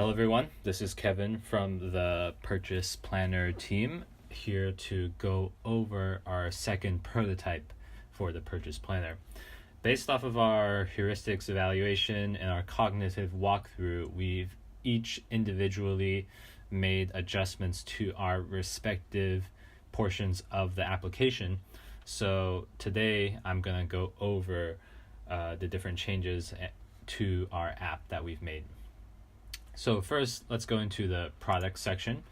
Hello everyone, this is Kevin from the Purchase Planner team, here to go over our second prototype for the Purchase Planner. Based off of our heuristics evaluation and our cognitive walkthrough, we've each individually made adjustments to our respective portions of the application. So today I'm going to go over the different changes to our app that we've made. So first, let's go into the product section.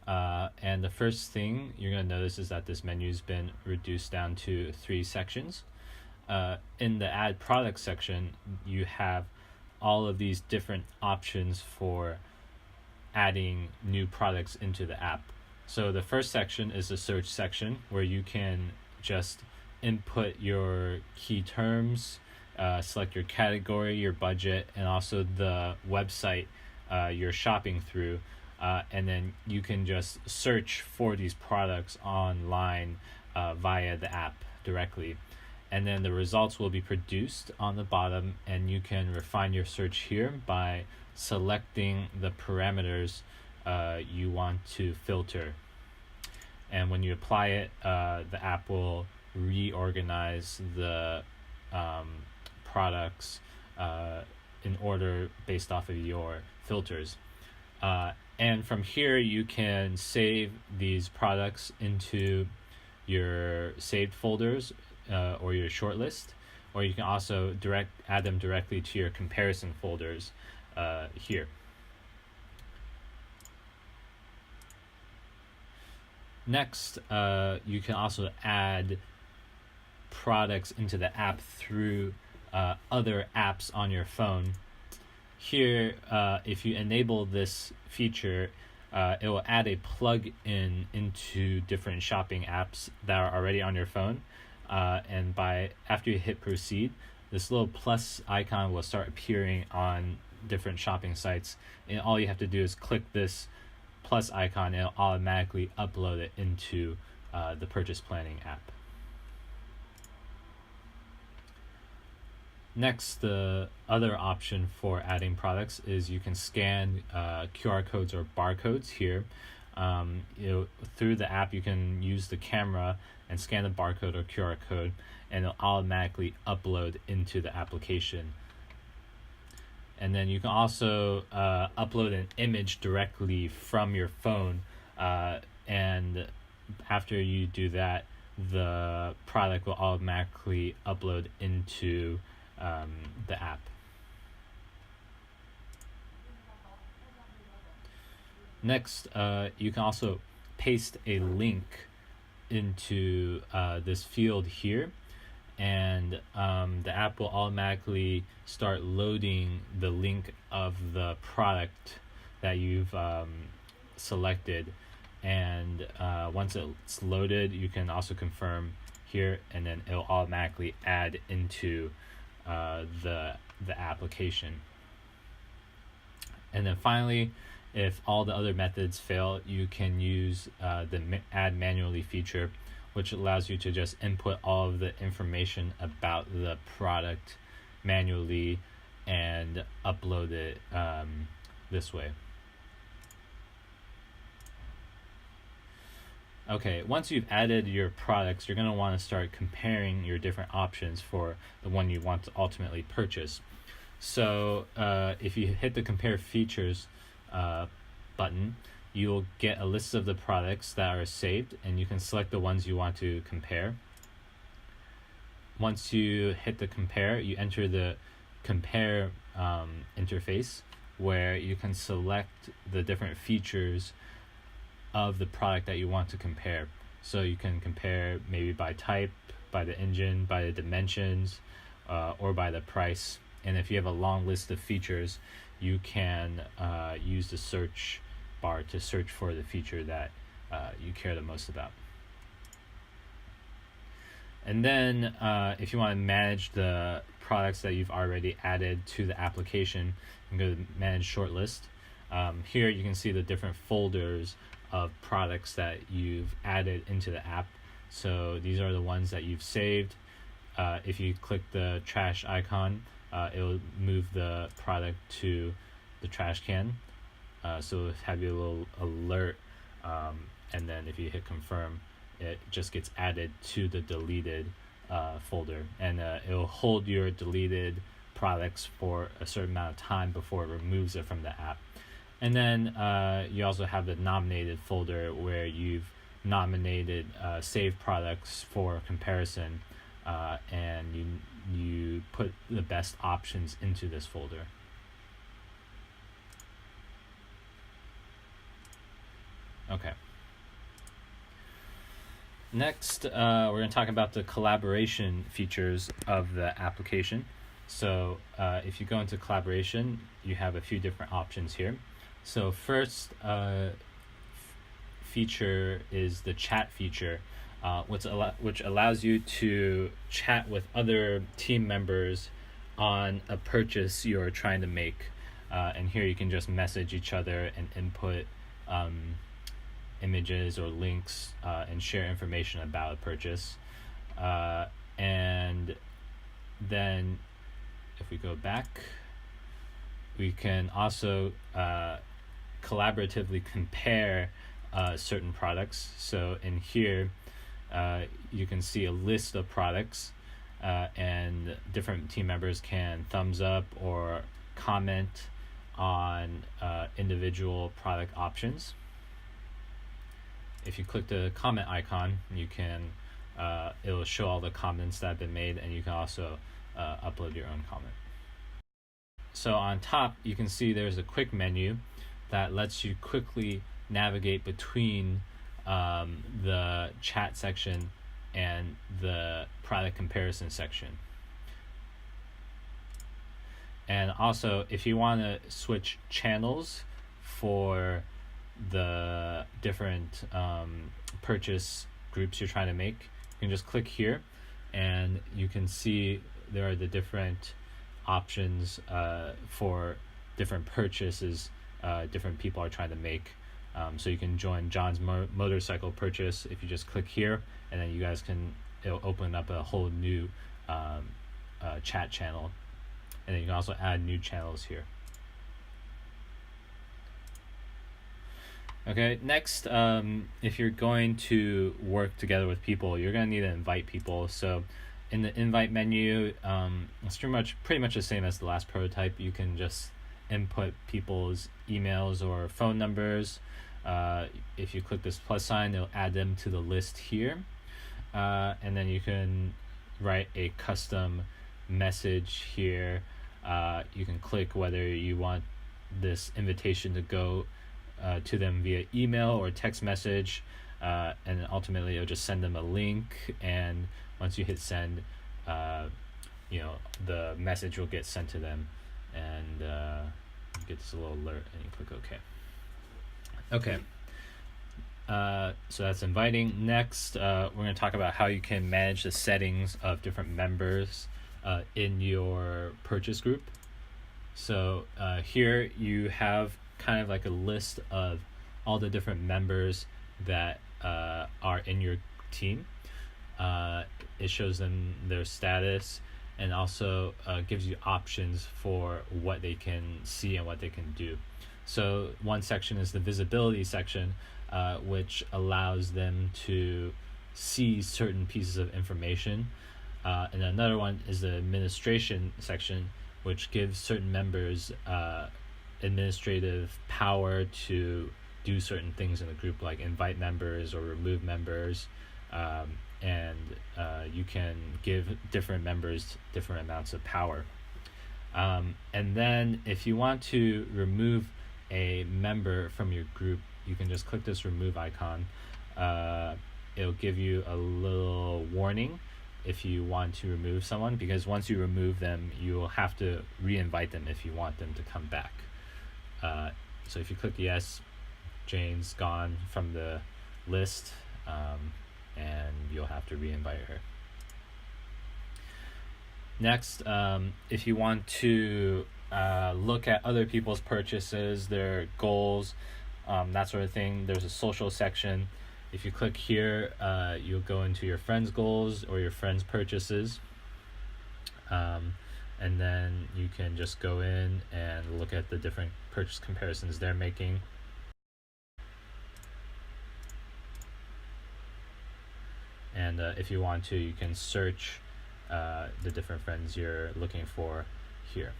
And the first thing you're going to notice is that this menu's been reduced down to 3 sections. In the Add Product section, you have all of these different options for adding new products into the app. So the first section is the search section, where you can just input your key terms, select your category, your budget, and also the website you're shopping through, and then you can just search for these products online via the app directly, and then the results will be produced on the bottom, and you can refine your search here by selecting the parameters you want to filter. And when you apply it, the app will reorganize the products in order based off of your filters. And from here you can save these products into your saved folders or your shortlist, or you can also add them directly to your comparison folders here. Next, you can also add products into the app through other apps on your phone. Here, if you enable this feature, it will add a plug-in into different shopping apps that are already on your phone. And after you hit proceed, this little plus icon will start appearing on different shopping sites. And all you have to do is click this plus icon, and it'll automatically upload it into the purchase planning app. Next, the other option for adding products is you can scan QR codes or barcodes here. Through the app, you can use the camera and scan the barcode or QR code, and it'll automatically upload into the application. And then you can also upload an image directly from your phone, and after you do that, the product will automatically upload into the app. Next, you can also paste a link into this field here, and the app will automatically start loading the link of the product that you've selected. And once it's loaded, you can also confirm here, and then it'll automatically add into the application. And then finally, if all the other methods fail, you can use the add manually feature, which allows you to just input all of the information about the product manually and upload it this way. Okay, once you've added your products, you're going to want to start comparing your different options for the one you want to ultimately purchase. So if you hit the compare features button, you'll get a list of the products that are saved, and you can select the ones you want to compare. Once you hit the compare, you enter the compare interface, where you can select the different features of the product that you want to compare. So you can compare maybe by type, by the engine, by the dimensions, or by the price. And if you have a long list of features, you can use the search bar to search for the feature that you care the most about. And then if you want to manage the products that you've already added to the application, you can go to manage shortlist. Here you can see the different folders of products that you've added into the app. So these are the ones that you've saved. If you click the trash icon, it will move the product to the trash can. so it'll have you a little alert, and then if you hit confirm, it just gets added to the deleted folder, and it'll hold your deleted products for a certain amount of time before it removes it from the app. And then you also have the nominated folder where you've nominated saved products for comparison, and you put the best options into this folder. Okay. Next, we're going to talk about the collaboration features of the application. So if you go into collaboration, you have a few different options here. So first feature is the chat feature, which allows you to chat with other team members on a purchase you're trying to make. And here you can just message each other and input images or links and share information about a purchase. And then if we go back, we can also collaboratively compare certain products. So in here, you can see a list of products, and different team members can thumbs up or comment on individual product options. If you click the comment icon, you can it'll show all the comments that have been made, and you can also upload your own comment. So on top, you can see there's a quick menu that lets you quickly navigate between the chat section and the product comparison section. And also, if you want to switch channels for the different purchase groups you're trying to make, you can just click here, and you can see there are the different options for different purchases different people are trying to make. So you can join John's motorcycle purchase if you just click here, and then you guys it'll open up a whole new chat channel, and then you can also add new channels here. Okay, next, if you're going to work together with people, you're going to need to invite people. So in the invite menu, it's pretty much the same as the last prototype. You can just input people's emails or phone numbers. If you click this plus sign, it'll add them to the list here. And then you can write a custom message here. You can click whether you want this invitation to go to them via email or text message, and then ultimately it'll just send them a link, and once you hit send, the message will get sent to them, and you get this little alert, and you click OK. So that's inviting. Next, we're going to talk about how you can manage the settings of different members in your purchase group. So here you have kind of like a list of all the different members that are in your team. It shows them their status, and also gives you options for what they can see and what they can do. So one section is the visibility section, which allows them to see certain pieces of information. And another one is the administration section, which gives certain members administrative power to do certain things in the group, like invite members or remove members, and you can give different members different amounts of power. And then if you want to remove a member from your group, you can just click this remove icon. It'll give you a little warning if you want to remove someone, because once you remove them, you will have to re-invite them if you want them to come back. So if you click yes, Jane's gone from the list, and you'll have to re-invite her. Next, if you want to look at other people's purchases, their goals, that sort of thing, there's a social section. If you click here, you'll go into your friends' goals or your friends' purchases. and then you can just go in and look at the different purchase comparisons they're making. And if you want to, you can search the different friends you're looking for here.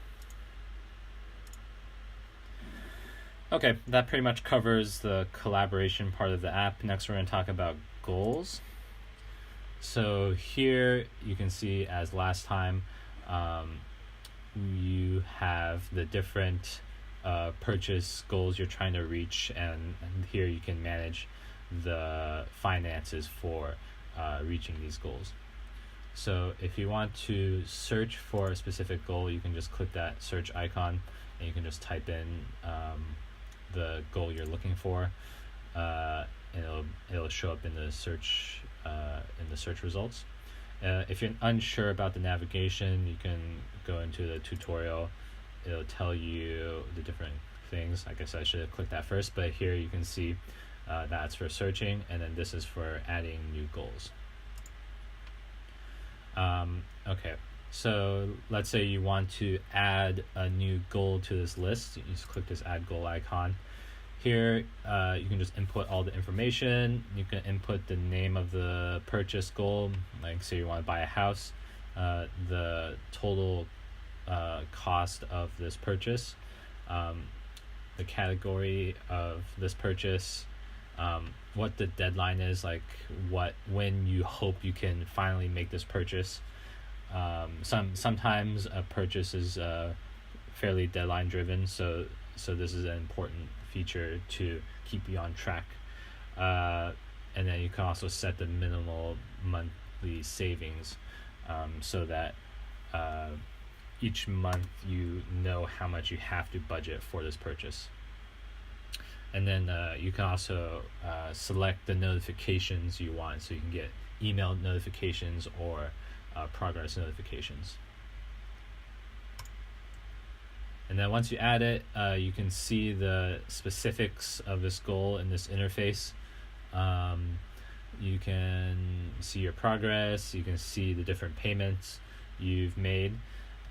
Okay, that pretty much covers the collaboration part of the app. Next, we're going to talk about goals. So here you can see, as last time, you have the different purchase goals you're trying to reach, and here you can manage the finances for reaching these goals. So if you want to search for a specific goal, you can just click that search icon and you can just type in the goal you're looking for, and it'll show up in the search results. If you're unsure about the navigation, you can go into the tutorial. It'll tell you the different things. I guess I should have clicked that first, but here you can see that's for searching, and then this is for adding new goals. Okay, so let's say you want to add a new goal to this list. You just click this add goal icon. Here you can just input all the information. You can input the name of the purchase goal, like say you want to buy a house, the total cost of this purchase, the category of this purchase, what the deadline is, like when you hope you can finally make this purchase. Sometimes a purchase is fairly deadline driven, so this is an important feature to keep you on track. And then you can also set the minimal monthly savings, so that each month you know how much you have to budget for this purchase. And then you can also select the notifications you want, so you can get email notifications or progress notifications. And then once you add it, you can see the specifics of this goal in this interface. You can see your progress. You can see the different payments you've made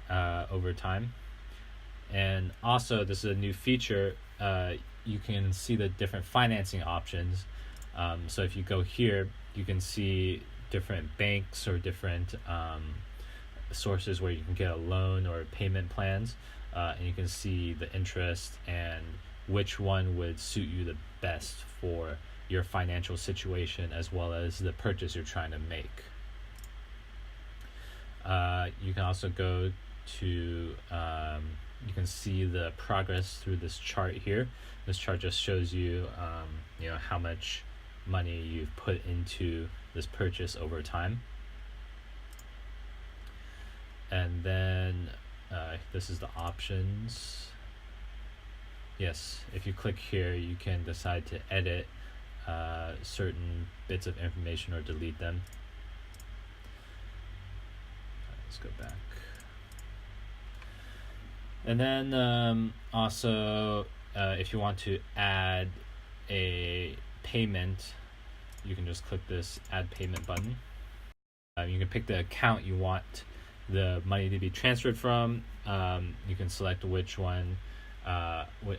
over time. And also, this is a new feature. You can see the different financing options. So if you go here, you can see different banks or different sources where you can get a loan or payment plans. And you can see the interest and which one would suit you the best for your financial situation as well as the purchase you're trying to make. You can also go to, you can see the progress through this chart here. This chart just shows you, how much money you've put into this purchase over time. And then this is the options. Yes, if you click here, you can decide to edit certain bits of information or delete them. Let's go back. And then also, if you want to add a payment, you can just click this add payment button. You can pick the account you want the money to be transferred from. You can select which one,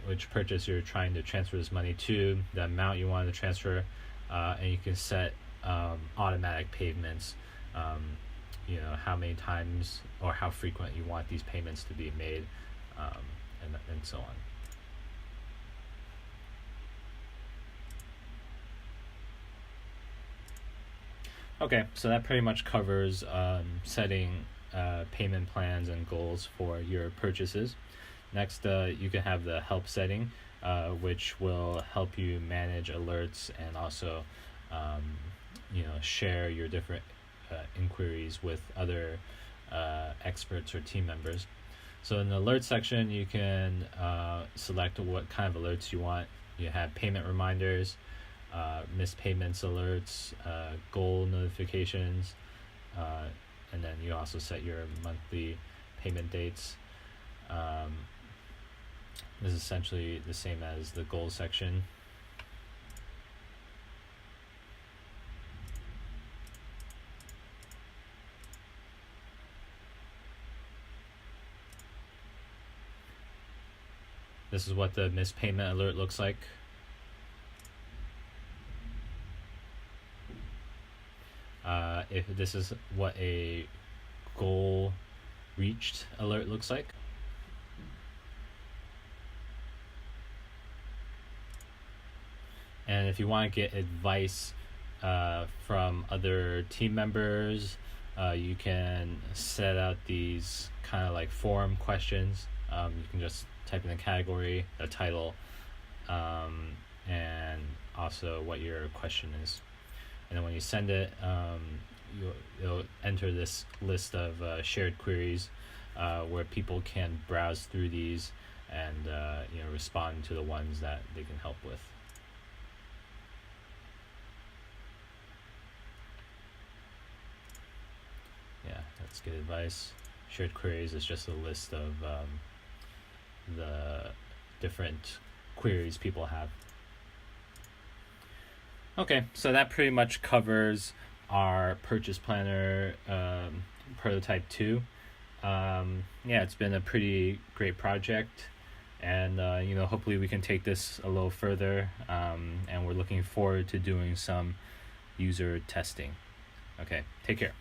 which purchase you're trying to transfer this money to, the amount you want to transfer, and you can set automatic payments, how many times or how frequent you want these payments to be made, and so on. Okay, so that pretty much covers setting payment plans and goals for your purchases. Next, you can have the help setting, which will help you manage alerts and also share your different inquiries with other experts or team members. So in the alert section, you can select what kind of alerts you want. You have payment reminders, missed payments alerts, goal notifications, and then you also set your monthly payment dates. This is essentially the same as the goal section. this is what the missed payment alert looks like. If this is what a goal reached alert looks like. And if you want to get advice from other team members, you can set out these kind of like forum questions. You can just type in a category, a title, and also what your question is. And then when you send it, you'll enter this list of shared queries where people can browse through these and respond to the ones that they can help with. Yeah, that's good advice. Shared queries is just a list of the different queries people have. Okay, so that pretty much covers our purchase planner prototype 2. It's been a pretty great project, and hopefully we can take this a little further, and we're looking forward to doing some user testing. Okay, take care.